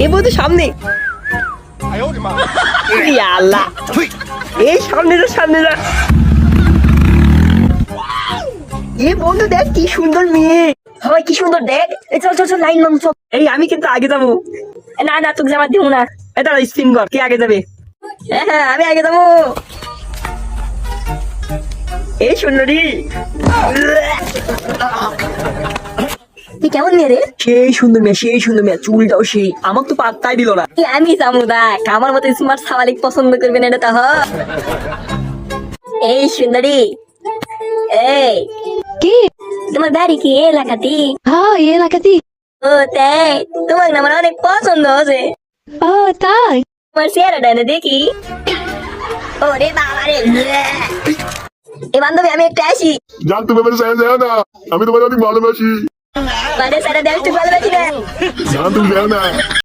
এ বন্ধু সামনে। আল্লাহ, এই সামনে যা, সামনে যা। এ বন্ধু দেখ কি সুন্দর মেয়ে, হয় কি সুন্দর দেখ। এই চল চল চল, লাইন মাম চল। এই আমি কিন্তু আগে যাবো। না না, তোকে জামা দিব না। এটা স্পিন কর, কে আগে যাবে? হ্যাঁ, আমি আগে যাবো। এই সুন্দরী, তুই কেমন মেয়ে রে? সেই সুন্দর মেয়ে, সেই সুন্দর মেয়ে, চুলটাও সেই, আমাকে তো পাত্তাই দিল না। আমি যাবো দেখ, আমার মতো স্মার্ট সাবালিক পছন্দ করবে না, এটা তো হয়। এই সুন্দরী, এই কি? তোমার বাড়ি কি এই এলাকাতে? হ্যাঁ, এই এলাকাতে। ও তাই, তোমার না আমার অনেক পছন্দ হয়েছে। ও তাই? তোমার চেহারাটা এনে দেখি। ওরে বাবা রে, এ বান্ধবী আমি একটা আসি। জান তুমি আমার সাথে যাও না, আমি তোমার অনেক ভালোবাসি। মানে সারা দেশ ভালোবাসি না। জান তুমি যাও না।